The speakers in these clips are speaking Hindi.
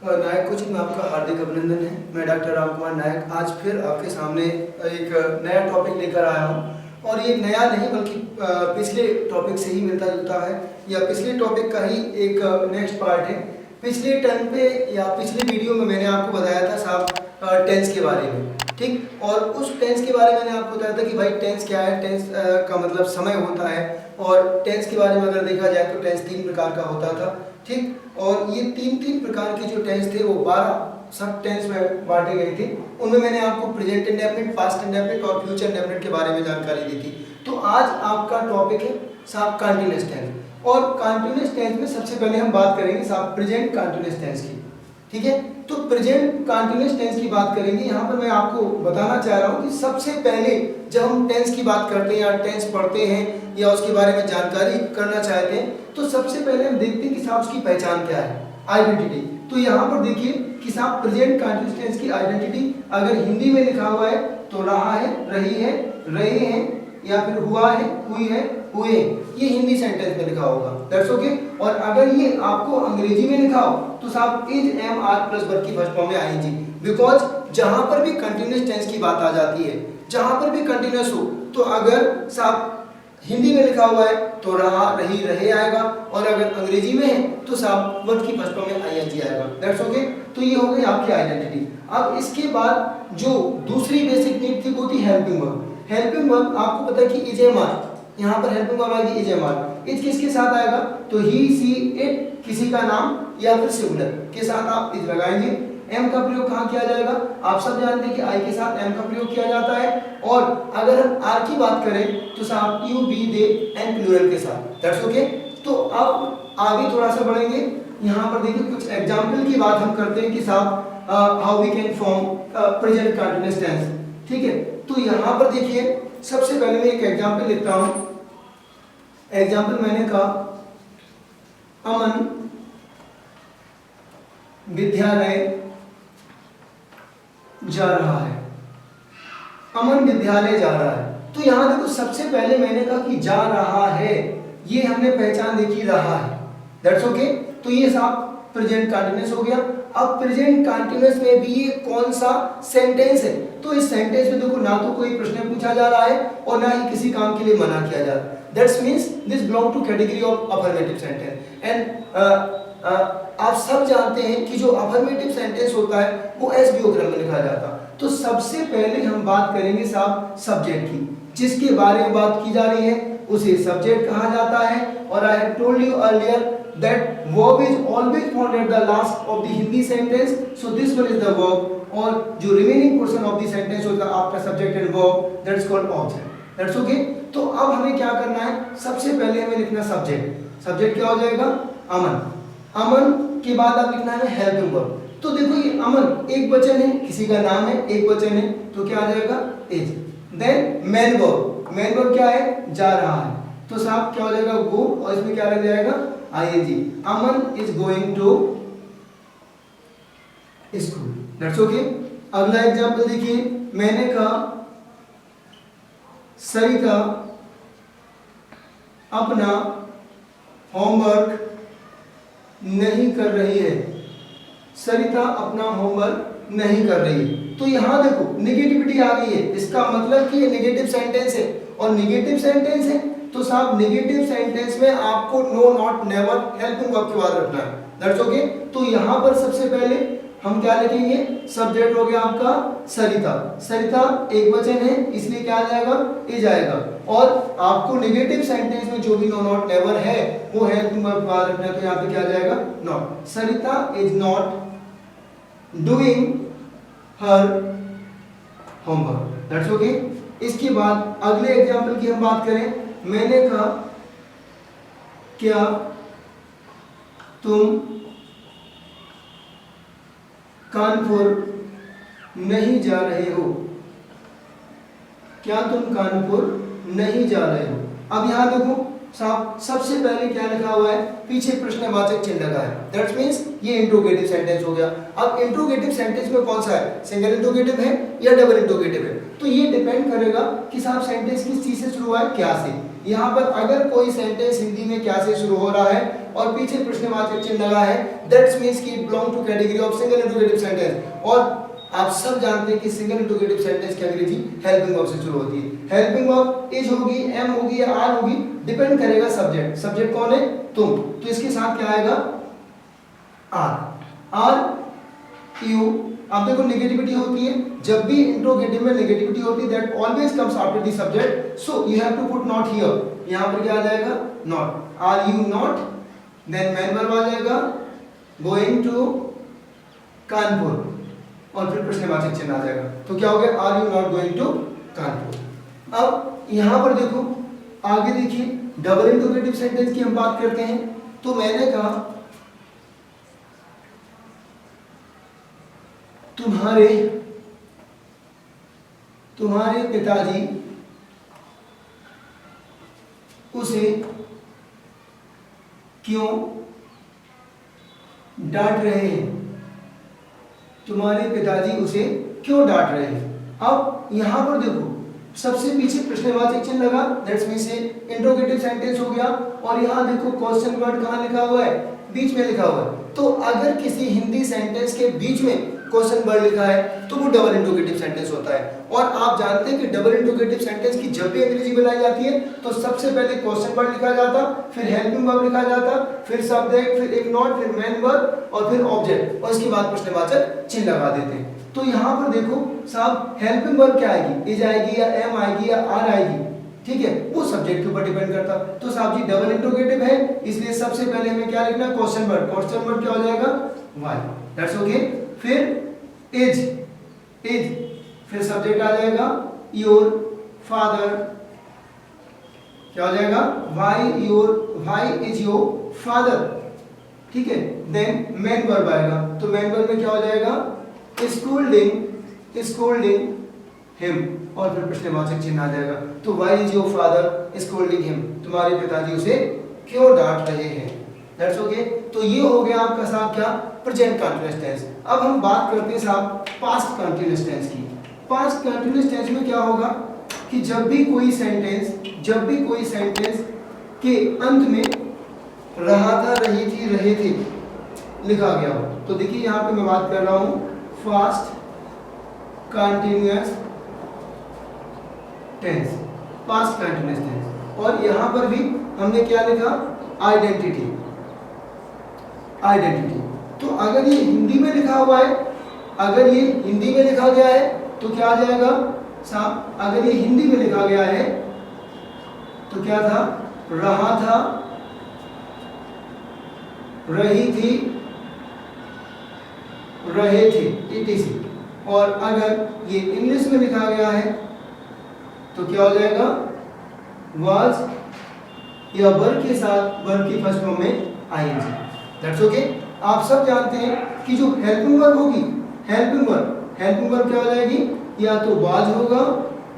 नायक कोचिंग में आपका हार्दिक अभिनंदन है। मैं डॉक्टर राम कुमार नायक आज फिर आपके सामने एक नया टॉपिक लेकर आया हूँ और ये नया नहीं बल्कि पिछले टॉपिक से ही मिलता जुलता है या पिछले टॉपिक का ही एक नेक्स्ट पार्ट है। पिछले टर्म पे या पिछले वीडियो में मैंने आपको बताया था साहब टेंस के बारे में, ठीक। और उस टेंस के बारे में मैंने आपको बताया था कि भाई टेंस क्या है, टेंस का मतलब समय होता है। और टेंस के बारे में अगर देखा जाए तो टेंस 3 प्रकार का होता था, ठीक। और ये तीन प्रकार के जो टेंस थे वो 12 सब टेंस में बांटे गए थे। उनमें मैंने आपको प्रेजेंट इंडेफिनिट, पास्ट इंडेफिनिट और फ्यूचर इंडेफिनिट के बारे में जानकारी दी थी। तो आज आपका टॉपिक है साहब कंटीन्यूअस टेंस। और कंटीन्यूअस टेंस में सबसे पहले हम बात करेंगे साहब प्रेजेंट कंटीन्यूअस टेंस की, ठीक है। तो प्रेजेंट कंटीन्यूअस टेंस की बात करेंगे। यहाँ पर मैं आपको बताना चाह रहा हूँ कि सबसे पहले जब हम टेंस की बात करते हैं या टेंस पढ़ते हैं या उसके बारे में जानकारी करना चाहते हैं तो सबसे पहले हम देखते हैं कि साहब उसकी पहचान क्या है, आइडेंटिटी। तो यहाँ पर देखिए कि साहब प्रेजेंट कंटीन्यूअस टेंस की आइडेंटिटी अगर हिंदी में लिखा हुआ है तो रहा है, रही है, रहे हैं या फिर हुआ है, हुई है, हुए, ये हिंदी सेंटेंस में लिखा होगा, दैट्स ओके। और अगर ये आपको अंग्रेजी में लिखा हो तो साहब is, am, are plus verb की फर्स्ट फॉर्म में आईएनजी। बिकॉज जहां पर भी कंटीन्यूअस टेंस की बात आ जाती है, जहां पर भी कंटीन्यूअस हो तो अगर साहब हिंदी में लिखा हुआ है तो रहा, रही, रहे आएगा और अगर अंग्रेजी में है तो साहब वर्ब की फर्स्ट फॉर्म में आईएनजी आएगा, दैट्स ओके। तो ये हो गई आपकी आइडेंटिटी। अब इसके बाद जो दूसरी बेसिक नीड थी वो थी हेल्पिंग वर्ब। हेल्पिंग वर्ब आपको पता है कि इज, एम, आर, यहाँ पर हेल्पिंग वर्ब आएगी इज, एम, आर। इज किसके साथ आएगा तो ही, सी, इट, किसी का नाम या फिर सिंगुलर के साथ आप इज लगाएंगे। एम का प्रयोग कहाँ किया जाएगा, आप सब जानते हैं कि आई के साथ एम का प्रयोग किया जाता है। और अगर हम आर की बात करें तो साहब you, we, they and plural के साथ, दैट्स ओके। तो अब आगे थोड़ा सा बढ़ेंगे। यहाँ पर देखिए कुछ एग्जाम्पल की बात हम करते हैं कि साहब how we can form present continuous tense, ठीक है। तो यहाँ पर देखिए सबसे पहले मैं एक एग्जाम्पल लिखता हूँ। एग्जाम्पल मैंने कहा अमन विद्यालय जा रहा है। अमन विद्यालय जा रहा है। तो यहां देखो सबसे पहले मैंने कहा कि जा रहा है, ये हमने पहचान देखी, रहा है, दैट्स ओके। तो ये साहब प्रेजेंट कंटीन्यूअस हो गया। अब प्रेजेंट कंटीन्यूअस में भी ये कौन सा सेंटेंस है तो इस सेंटेंस में देखो ना तो कोई प्रश्न पूछा जा रहा है और ना ही किसी काम के लिए मना किया जा रहा है। That's means this belong to category of affirmative sentence. And आप सब जानते हैं कि जो अफर्मेटिव सेंटेंस होता है वो एसवीओ क्रम में लिखा जाता है। तो सबसे पहले हम बात करेंगे साहब सब्जेक्ट की, जिसके बारे में बात की जा रही है उसे सब्जेक्ट कहा जाता है। और I have told you earlier that verb is always found at the last of the Hindi sentence, so this one is the verb। और जो remaining portion of the sentence होता है after subject and verb, that's called object, that's okay। तो अब हमें क्या करना है, सबसे पहले हमें लिखना सब्जेक्ट। सब्जेक्ट क्या हो जाएगा अमन। अमन के बाद अब लिखना है हेल्पिंग वर्ब। तो देखो ये अमन एक वचन है, किसी का नाम है, एक वचन है, तो क्या आ जाएगा is. Then main verb, main verb क्या है जा रहा है, तो साहब क्या हो जाएगा गो और इसमें क्या लग जाएगा ING. Aman is going to school, that's okay. अगला एग्जांपल देखिए, मैंने कहा सरिता अपना होमवर्क नहीं कर रही है। सरिता अपना होमवर्क नहीं कर रही है। तो यहां देखो नेगेटिविटी आ गई है, इसका मतलब कि ये नेगेटिव सेंटेंस है और नेगेटिव सेंटेंस है तो साहब नेगेटिव सेंटेंस में आपको no, not, never, helping verb के बाद रखना है, दैट्स ओके। तो यहां पर सबसे पहले हम क्या लिखेंगे, सब्जेक्ट हो गया आपका सरिता। सरिता एक वचन है इसलिए क्या आ जाएगा इज आएगा। और आपको नेगेटिव सेंटेंस में जो भी नो, नॉट, नेवर है वो हेल्पिंग वर्ब के बाद रखना है, तो यहां पे क्या आ जाएगा not. Sarita is not doing her homework, that's okay. इसके बाद अगले एग्जांपल की हम बात करें। मैंने कहा क्या तुम कानपुर नहीं जा रहे हो। क्या तुम कानपुर नहीं जा रहे हो। अब यहां देखो साहब सबसे पहले क्या लिखा हुआ है, पीछे प्रश्नवाचक चिन्ह लगा है, दैट मींस ये इंट्रोगेटिव सेंटेंस हो गया। अब इंट्रोगेटिव सेंटेंस में कौन सा है, सिंगल इंट्रोगेटिव है या डबल इंट्रोगेटिव है, तो ये डिपेंड करेगा कि साहब सेंटेंस किस चीज से शुरू हुआ है, क्या से। यहाँ पर अगर कोई सेंटेंस हिंदी में क्या से शुरू हो रहा है और पीछे प्रश्नवाचक चिन्ह लगा है, दैट्स मींस कि it belong to category of single interrogative sentence. और आप सब जानते हैं कि सिंगल इंट्रोगेटिव सेंटेंस की अंग्रेजी हेल्पिंग वर्ब से शुरू होती है। हेल्पिंग वर्ब इज होगी, एम होगी या आर होगी, डिपेंड करेगा सब्जेक्ट। सब्जेक्ट कौन है? तुम। तो इसके साथ क्या आएगा? Are you. अब देखो नेगेटिविटी होती है, जब भी इंट्रोगेटिव में नेगेटिविटी होती है that always comes after the subject, so you have to put not here. यहां पर क्या आ जाएगा? Not. Are you not, then main verb आ जाएगा, गोइंग टू कानपुर, और फिर प्रश्नवाचक चिन्ह आ जाएगा। तो क्या हो गया? Are you not going to Kanpur. अब यहां पर देखो, आगे देखिए, डबल इंट्रोगेटिव सेंटेंस की हम बात करते हैं। तो मैंने कहा तुम्हारे पिताजी उसे क्यों डांट रहे हैं? तुम्हारे पिताजी उसे क्यों डांट रहे हैं? अब यहां पर देखो, सबसे पीछे प्रश्नवाचक चिन्ह लगा, दैट्स मींस से इंट्रोगेटिव सेंटेंस हो गया। और यहां देखो क्वेश्चन वर्ड कहां लिखा हुआ है? बीच में लिखा हुआ है। तो अगर किसी हिंदी सेंटेंस के बीच में क्वेश्चन वर्ड लिखा है तो वो डबल इंट्रोगेटिव सेंटेंस होता है। और आप जानते हैं कि डबल इंट्रोगेटिव सेंटेंस की जब भी अंग्रेजी बनाई जाती है तो सबसे पहले क्वेश्चन वर्ड लिखा जाता, फिर हेल्पिंग वर्ब लिखा जाता, फिर सब्जेक्ट, फिर एक नॉट, फिर मेन वर्ब और फिर ऑब्जेक्ट, और इसके बाद प्रश्नवाचक चिन्ह लगा देते हैं। तो यहाँ पर देखो साहब, हेल्पिंग वर्ब क्या आएगी? इज आएगी या एम आएगी या आर आएगी, ठीक है, वो सब्जेक्ट के ऊपर डिपेंड करता। तो साहब जी डबल इंट्रोगेटिव है, इसलिए सबसे पहले हमें क्या लिखना है? Question word. क्वेश्चन वर्ड क्या हो जाएगा? Why, that's okay. फिर इज, फिर सब्जेक्ट आ जाएगा योर फादर, क्या हो जाएगा? व्हाई इज योर फादर, ठीक है। देन मेन वर्ब आएगा, तो मेन वर्ब में क्या हो जाएगा? स्कोल्डिंग हिम, और फिर प्रश्नवाचक चिन्ह आ जाएगा। तो why is your father scolding him? तुम्हारे पिताजी उसे क्यों डांट रहे हैं? That's okay. तो ये हो गया आपका साहब क्या? Present continuous tense. अब हम बात करते हैं साहब पास्ट कंटीन्यूअस टेंस की। पास्ट कंटीन्यूअस टेंस में क्या होगा कि जब भी कोई सेंटेंस के अंत में रहा था, रही थी, रहे थे लिखा गया हो, तो देखिए यहाँ पे मैं बात कर रहा हूँ past continuous tense, past continuous tense. और यहाँ पर भी हमने क्या लिखा? आइडेंटिटी। तो अगर ये हिंदी में लिखा हुआ है, अगर ये हिंदी में लिखा गया है तो क्या आ जाएगा साहब? अगर ये हिंदी में लिखा गया है तो क्या था? रहा था, रही थी, रहे थे, etc। और अगर ये इंग्लिश में लिखा गया है तो क्या हो जाएगा? वाज या वर्ब के साथ वर्ब की फर्स्ट फॉर्म में आईएनजी। That's okay. आप सब जानते हैं कि जो हेल्पिंग वर्ब होगी, हेल्पिंग वर्ब क्या हो जाएगी? या तो वाज होगा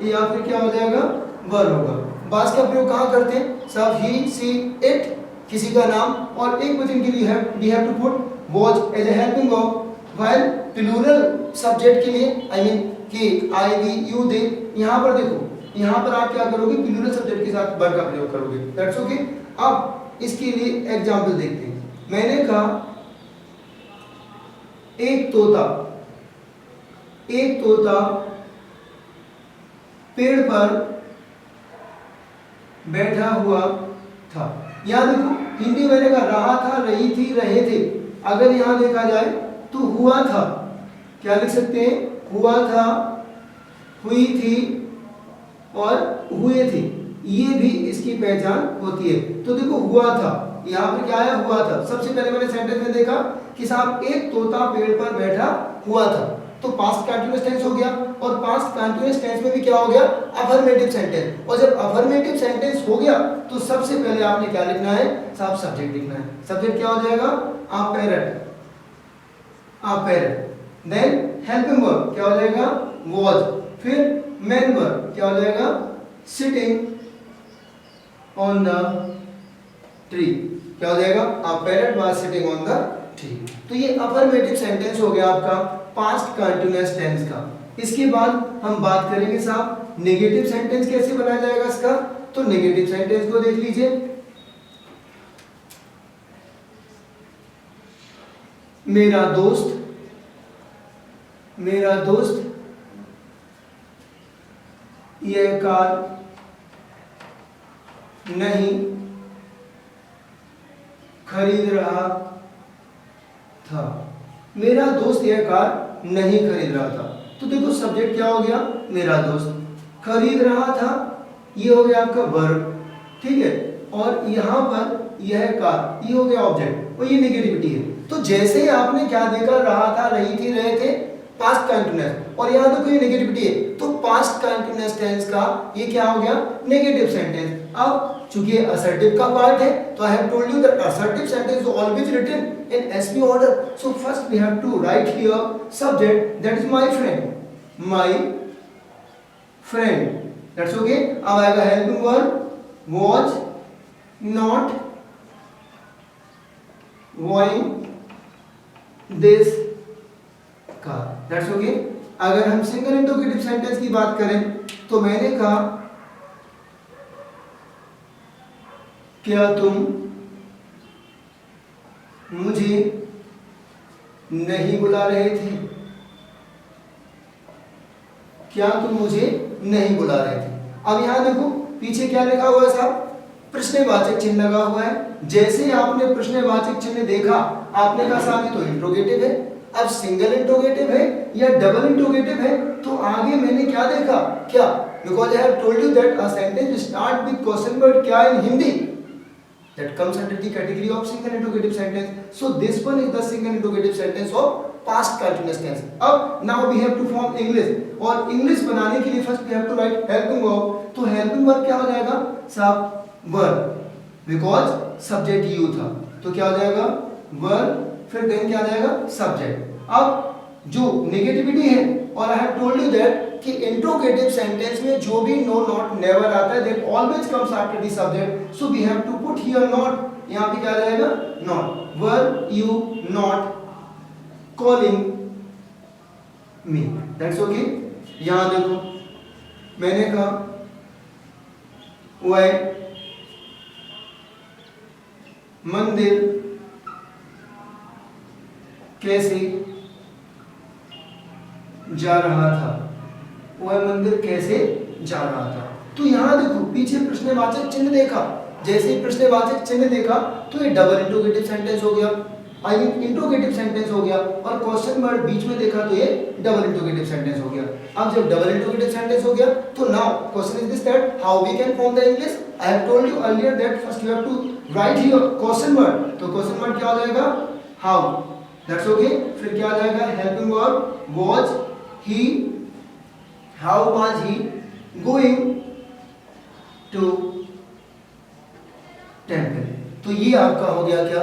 या फिर क्या हो जाएगा? वर होगा। वाज का प्रयोग कहाँ करते हैं? सब ही, सी, इट, किसी का नाम, और एक वचन के लिए we have to put was as a helping verb, while plural subject के लिए आई मीन कि आई, वी, यू, दे, यहाँ पर देखो, यहाँ पर आप क्या करोगे? प्लूरल सब्जेक्ट के साथ वर का प्रयोग करोगे। That's okay. अब इसके लिए एग्जांपल देखते हैं। मैंने कहा एक तोता पेड़ पर बैठा हुआ था। यहां देखो हिंदी मैंने कहा रहा था, रही थी, रहे थे। अगर यहां देखा जाए तो हुआ था, क्या लिख सकते हैं? हुआ था, हुई थी और हुए थे, ये भी इसकी पहचान होती है। तो देखो हुआ था, यहाँ पर क्या आया? हुआ था। सबसे पहले मैंने सेंटेंस में देखा कि साहब एक तोता पेड़ पर बैठा हुआ था, तो पास्ट कंटीन्यूअस टेंस हो गया। और पास्ट कंटीन्यूअस टेंस में भी क्या हो गया? Affirmative sentence. और जब अफर्मेटिव सेंटेंस हो गया तो सबसे पहले आपने क्या लिखना है साहब? सब्जेक्ट लिखना है। सब्जेक्ट क्या हो जाएगा? A parrot. Then helping verb क्या हो जाएगा? वाज। फिर मेन वर्ब क्या हो जाएगा? Sitting on the tree. क्या हो जाएगा? A parrot was sitting on the tree. तो ये अफर्मेटिव सेंटेंस हो गया आपका पास्ट कंटीन्यूअस टेंस का। इसके बाद हम बात करेंगे साहब नेगेटिव सेंटेंस कैसे बनाया जाएगा इसका। तो नेगेटिव सेंटेंस को देख लीजिए। मेरा दोस्त यह कार नहीं खरीद रहा था। मेरा दोस्त यह कार नहीं खरीद रहा था। तो देखो सब्जेक्ट क्या हो गया, मेरा दोस्त, खरीद रहा था ये हो गया आपका वर्ब, ठीक है, और यहाँ पर यह कार ये हो गया ऑब्जेक्ट और ये नेगेटिविटी है। तो जैसे ही आपने क्या देखा, रहा था, रही थी, रहे थे, पास्ट कंटिन्यूअस, और यहाँ देखो ये नेगेटिविटी है, तो पास्ट कंटिन्यूअस टेंस का ये क्या हो गया, नेगेटिव सेंटेंस। अब चूंकि ये असर्टिव का पार्ट है, तो I have told you that assertive sentence is always written in SV order. So first we have to write here subject, that is my friend. That's okay. अब आएगा helping verb was not buying this car. That's okay. अगर हम सिंगल इंटरोगेटिव सेंटेंस की बात करें तो मैंने कहा क्या तुम मुझे नहीं बुला रहे थे? क्या तुम मुझे नहीं बुला रहे थे? अब यहां देखो पीछे क्या लिखा हुआ है साहब, प्रश्नवाचक चिन्ह लगा हुआ है। जैसे आपने प्रश्नवाचक चिन्ह देखा आपने कहा साहब ये तो इंट्रोगेटिव है। अब सिंगल इंट्रोगेटिव है या डबल इंट्रोगेटिव है, तो आगे मैंने क्या देखा, क्या, because I have told you that a sentence start with question word क्या इन Hindi, that comes under the category of single interrogative sentence. So this one is the single interrogative sentence of past continuous tense. अब now we have to form English, और English बनाने के लिए first we have to write helping verb. तो helping verb क्या हो जाएगा साहब, verb, because subject you था, तो क्या हो जाएगा verb, फिर then क्या आ जाएगा subject। अब जो नेगेटिविटी है, और I have told you that कि इंट्रोगेटिव सेंटेंस में जो भी नो नॉट नेवर आता है that always comes after the subject, so we have to put here not. यहां पे क्या आ जाएगा, not, were you not calling me, that's okay. यहां देखो मैंने कहा वह मंदिर कैसे जा रहा था, वह मंदिर कैसे जा रहा था। तो यहां देखो पीछे प्रश्नवाचक चिन्ह देखा, जैसे ही प्रश्नवाचक चिन्ह देखा तो ये डबल इंट्रोगेटिव सेंटेंस हो गया, आई मीन इंट्रोगेटिव सेंटेंस हो गया, और क्वेश्चन वर्ड बीच में देखा तो ये डबल इंट्रोगेटिव सेंटेंस हो गया। अब जब डबल इंट्रोगेटिव सेंटेंस हो गया तो now question is this that how we can form the English. I have told you earlier that first you have to write here question word, तो क्वेश्चन वर्ड क्या हो जाएगा, हाउ, दैट्स ओके। फिर क्या आ जाएगा, helping verb was he, how was he going to temple। तो ये आपका हो गया क्या,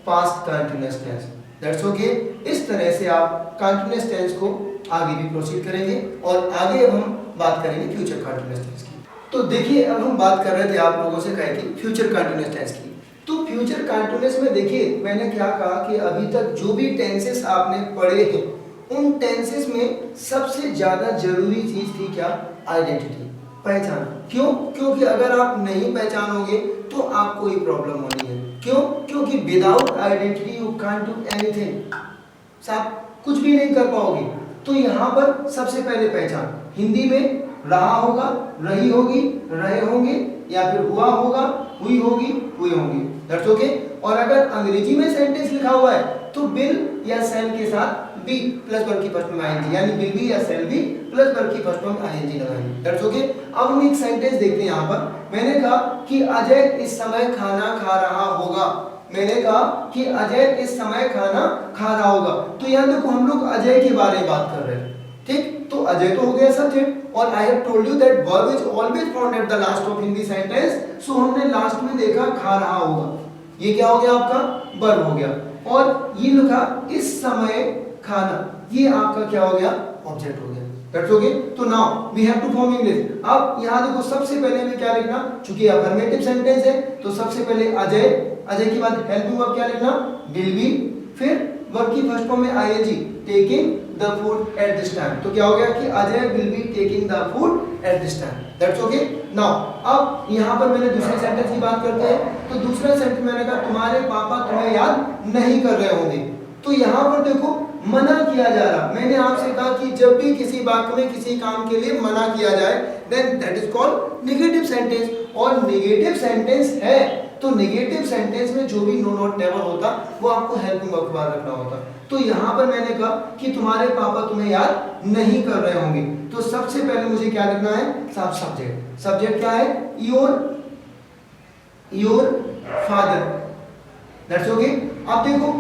past continuous tense, that's okay. इस तरह से आप कंटिन्यूअस टेंस को आगे भी प्रोसीड करेंगे, और आगे अब हम बात करेंगे फ्यूचर कंटिन्यूअस टेंस की। तो देखिए अब हम बात कर रहे थे आप लोगों से कहे कि फ्यूचर कंटिन्यूअस टेंस की। तो फ्यूचर कंटिन्यूअस में देखिए मैंने क्या कहा कि अभी तक जो भी टेंसेस आपने पढ़े हैं उन टेंसेस में सबसे ज्यादा जरूरी चीज थी क्या, आइडेंटिटी, पहचान। क्यों, क्योंकि अगर आप नहीं पहचानोगे तो आपको ही प्रॉब्लम होनी है। क्यों, क्योंकि without identity you can't do anything, आप कुछ भी नहीं कर पाओगे। तो यहाँ पर सबसे पहले पहचान, हिंदी में रहा होगा, रही होगी, रहे होंगे, या फिर हुआ होगा, हुई होगी, हुए होंगे, दैट्स ओके। और अगर अंग्रेजी में सेंटेंस लिखा हुआ है तो विल या शैल के साथ बी प्लस वर्ब की फर्स्ट में आईएनजी, यानी विल बी या शैल बी प्लस वर्ब की फर्स्ट में आईएनजी लगाएंगे, दैट्स ओके। अब हम एक सेंटेंस देखते हैं यहाँ पर। मैंने कहा कि अजय इस समय खाना खा रहा होगा, मैंने कहा कि अजय इस समय खाना खा रहा होगा। तो यहाँ देखो हम लोग अजय के बारे में बात कर रहे हैं, ठीक। तो अजय तो हो गया सब्जेक्ट, और I have told you that verb is always found at the last of Hindi sentence, so हमने लास्ट में देखा खा रहा होगा, ये क्या हो गया आपका वर्ब हो गया। और ये लिखा इस समय खाना, ये आपका क्या हो गया, ऑब्जेक्ट हो गया, दैट्स ओके। तो now we have to form English. अब यहाँ देखो सबसे पहले हमें क्या लिखना, चूंकि अफर्मेटिव सेंटेंस है तो सबसे पहले अजय, अजय के बाद हेल्पिंग वर्ब क्या लिखना, विल बी, फिर वर्ब की फर्स्ट फॉर्म में ING, taking the food at this time. तो क्या हो गया कि Ajay will be taking the food at this time, that's okay. Now अब यहाँ पर मैंने दूसरे सेंटेंस की बात करते हैं। तो दूसरा सेंटेंस मैंने कहा तुम्हारे पापा तुम्हें याद नहीं कर रहे होंगे। तो यहाँ पर देखो मना किया जा रहा, मैंने आपसे कहा कि जब भी किसी वाक्य में किसी काम के लिए मना किया जाए then that is called negative sentence. और नेगेटिव सेंटेंस है तो नेगेटिव सेंटेंस में जो भी नो नॉट नेवर होता वो आपको हेल्पिंग वर्ब के बाद रखना होता। तो यहाँ पर मैंने कहा कि तुम्हारे पापा तुम्हें याद नहीं कर रहे होंगे, तो सबसे पहले मुझे क्या लिखना है साहब सब्जेक्ट। सब्जेक्ट क्या है योर फादर, दैट्स ओके। अब देखो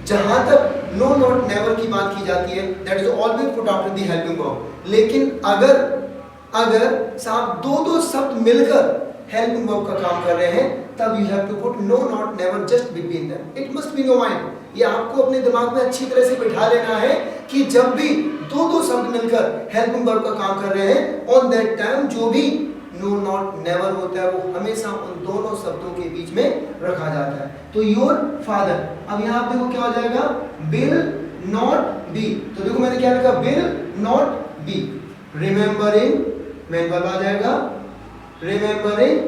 जहां तक नो नॉट नेवर की बात की जाती है that is always put after the helping verb, लेकिन अगर साहब दो शब्द मिलकर हेल्पिंग वर्ब का काम कर रहे हैं तब you have to put no not never just between them, it must be no mind. ये आपको अपने दिमाग में अच्छी तरह से बिठा लेना है कि जब भी दो शब्द मिलकर हेल्पिंग वर्ब का काम कर रहे हैं ऑन दैट टाइम जो भी नो नॉट नेवर होता है वो हमेशा उन दोनों शब्दों के बीच में रखा जाता है। तो योर फादर, अब यहाँ देखो क्या हो जाएगा विल नॉट बी, तो देखो मैंने क्या लिखा will not be remembering, main verb आ जाएगा रिमेम्बरिंग,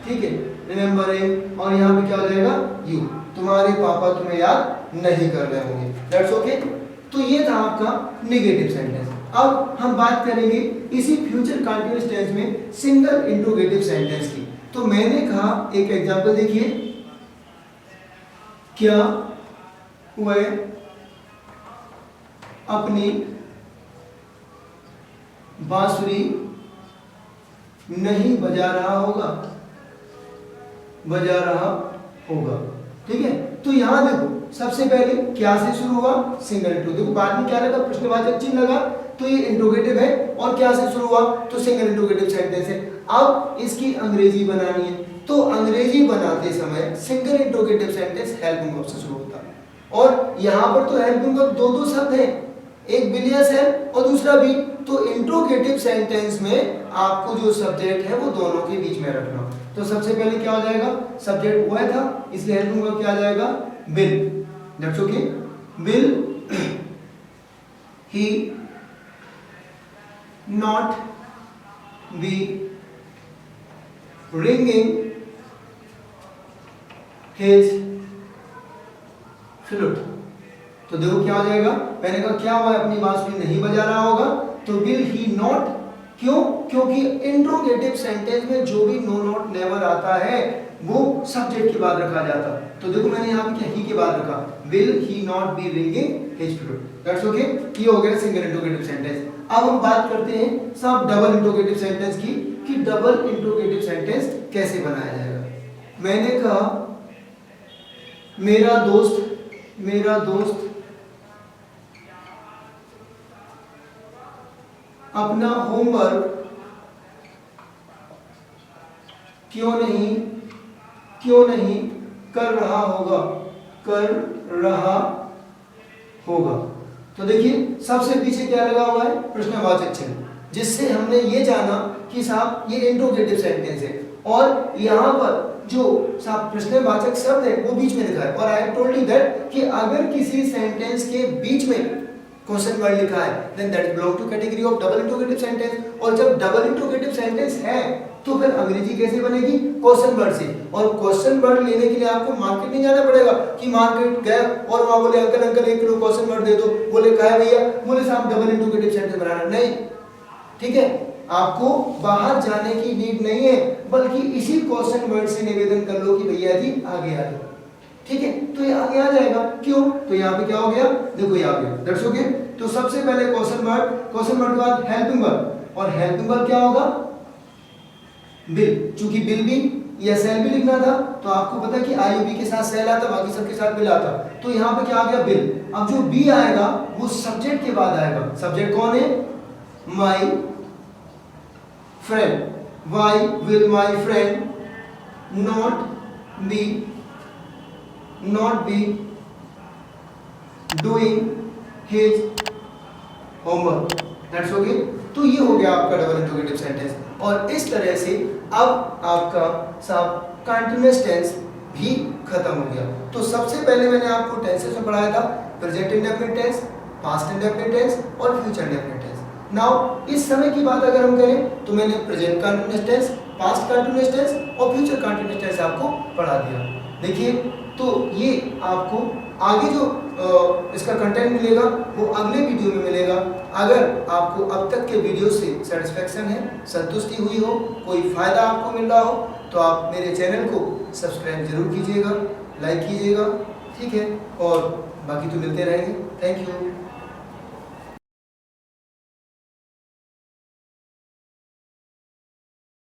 ठीक है रिमेम्बरिंग, और यहाँ पे क्या हो जाएगा यू, तुम्हारे पापा तुम्हें याद नहीं कर रहे होंगे, दैट्स ओके। तो ये था आपका नेगेटिव सेंटेंस। अब हम बात करेंगे इसी फ्यूचर कंटीन्यूअस टेंस में सिंगल इंट्रोगेटिव सेंटेंस की। तो मैंने कहा एक एग्जांपल देखिए, क्या वह अपनी बांसुरी नहीं बजा रहा होगा, ठीक है। तो यहां देखो सबसे पहले क्या से शुरू हुआ सिंगल इंट्रो, देखो बाद में क्या लगा प्रश्नवाचक चिन्ह लगा तो ये इंट्रोगेटिव है, और क्या से शुरू हुआ तो सिंगल इंट्रोगेटिव सेंटेंस है। अब इसकी अंग्रेजी बनानी है, तो अंग्रेजी बनाते समय single interrogative sentence helping verb से शुरू होता है, और यहाँ पर तो हेल्पिंग वर्ब दो शब्द हैं, एक बिलियस है और दूसरा बी, तो इंट्रोगेटिव सेंटेंस में आपको जो सब्जेक्ट है वो दोनों के बीच में रखना। तो सबसे पहले क्या हो जाएगा सब्जेक्ट वह था, इसलिए हेल्पिंग वर्ब क्या आ जाएगा will, that's okay. Will he not be ringing his flute, तो देखो क्या हो जाएगा, मैंने कहा क्या वह अपनी बांसुरी नहीं बजा रहा होगा, तो विल ही नॉट, क्यों, क्योंकि इंट्रोगेटिव सेंटेंस में जो भी नो नॉट नेवर आता है वो सब्जेक्ट के बाद रखा जाता है। तो देखो मैंने यहाँ पे क्या ही के बाद रखा, will he not be ringing his flute, that's okay. ये हो गया सिंगल इंट्रोगेटिव सेंटेंस। अब हम बात करते हैं सब डबल इंट्रोगेटिव सेंटेंस की, कि डबल इंट्रोगेटिव सेंटेंस कैसे बनाया जाएगा। मैंने कहा मेरा दोस्त अपना होमवर्क क्यों नहीं कर रहा होगा, तो देखिए सबसे पीछे क्या लगा हुआ है प्रश्नवाचक चिन्ह, जिससे हमने ये जाना कि साहब ये इंट्रोगेटिव सेंटेंस है, और यहाँ पर जो साहब प्रश्नवाचक शब्द है वो बीच में लिखा है। और I have told you that कि अगर किसी सेंटेंस के बीच में क्वेश्चन वर्ड लिखा है then that belong to category of double interrogative sentence, और जब डबल इंट्रोगेटिव सेंटेंस है तो फिर अंग्रेजी कैसे बनेगी क्वेश्चन वर्ड से, और क्वेश्चन वर्ड लेने के लिए आपको मार्केट नहीं जाना पड़ेगा कि मार्केट गए और वहां बोले अंकल 1 किलो क्वेश्चन वर्ड दे दो, बोले क्या है भैया, बोले साहब डबल इंट्रोगेटिव सेंटेंस बनाना, नहीं, ठीक है, आपको बाहर जाने की नीड नहीं है, बल्कि इसी क्वेश्चन वर्ड से निवेदन कर लो कि भैया जी आगे आ जाओ, ठीक है, तो ये आगे आ जाएगा। क्यों, तो यहाँ पे क्या हो गया, देखो ये आ गया, दैट्स ओके। तो सबसे पहले क्वेश्चन वर्ड के बाद हेल्पिंग वर्ब, और हेल्पिंग वर्ब क्या होगा बिल, चूंकि बिल भी या सेल भी लिखना था तो आपको पता है कि आईयूबी के साथ सेल आता, बाकी सबके साथ बिल आता, तो यहाँ पे क्या आ गया बिल। अब जो बी आएगा वो सब्जेक्ट के बाद आएगा, सब्जेक्ट कौन है my friend, why will my friend not be doing his homework, that's okay. तो ये हो गया आपका डबल इंट्रोगेटिव सेंटेंस, और इस तरह से अब आपका सब कंटीन्यूअस टेंस भी खत्म हो गया। तो सबसे पहले मैंने आपको टेंसेस में पढ़ाया था present indefinite tense, past indefinite tense और फ्यूचर इंडेफिनिट टेंस। नाउ इस समय की बात अगर हम करें तो मैंने present continuous tense, past continuous tense और फ्यूचर कंटीन्यूअस टेंस आपको पढ़ा दिया। देखिए तो ये आपको आगे जो इसका कंटेंट मिलेगा वो अगले वीडियो में मिलेगा। अगर आपको अब तक के वीडियो से सेटिस्फेक्शन है, संतुष्टि हुई हो, कोई फ़ायदा आपको मिल रहा हो, तो आप मेरे चैनल को सब्सक्राइब जरूर कीजिएगा, लाइक कीजिएगा, ठीक है। और बाकी तो मिलते रहेंगे। Thank you.